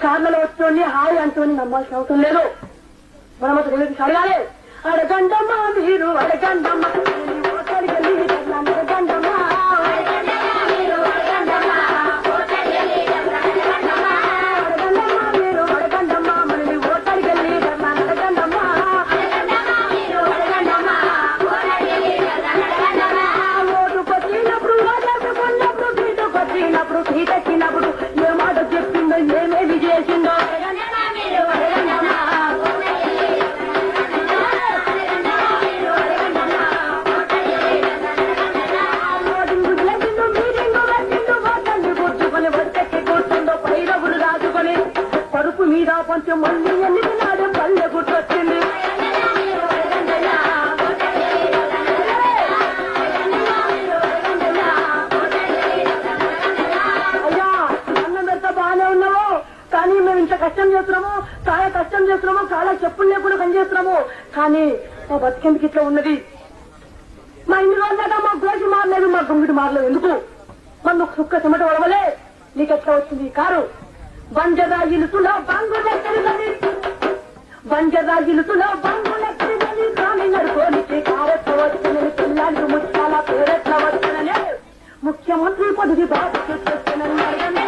కార్లలో వచ్చి హాయ్ అంటూని నమ్మాల్సిన అవసరం లేదు. మనం అసలు అడగాలి. అడగండమ్మా మీరు అడగండమ్మా అడగండమ్మా వచ్చినప్పుడు ఏ మాట చెప్పిందో ఏమేమి చేసిందో కూర్చుకొని వచ్చెక్కి కూర్చుందో పైరవులు రాజుకొని పరుపు మీద కొంచెం మళ్ళీ ఎన్నిక నాడు పల్లె గుర్తొచ్చింది. కానీ మేము ఇంత కష్టం చేస్తున్నాము, చాలా కష్టం చేస్తున్నాము, చాలా చెప్పులు లేకుండా పని చేస్తున్నాము. కానీ మా బతికెందుకు ఇట్లా ఉన్నది? మా ఇన్ని రోజులగా మా గోసి మారలేదు, మా గుంగిటి మారలేదు. ఎందుకు మన సుక్క చెమట వడవలే? నీకు ఎట్లా వచ్చింది కారు? బంజరాయిలుసులో బంగులెక్కడిదని బంజరాయిలుసులో బంగులెక్కడిదని కానీ నడుకోనికి కారెట్ల వచ్చినని పిల్లలు ముచ్చాల పేరెట్ల వచ్చినని ముఖ్యమంత్రి పదవి బాధ చేస్తున్నాను.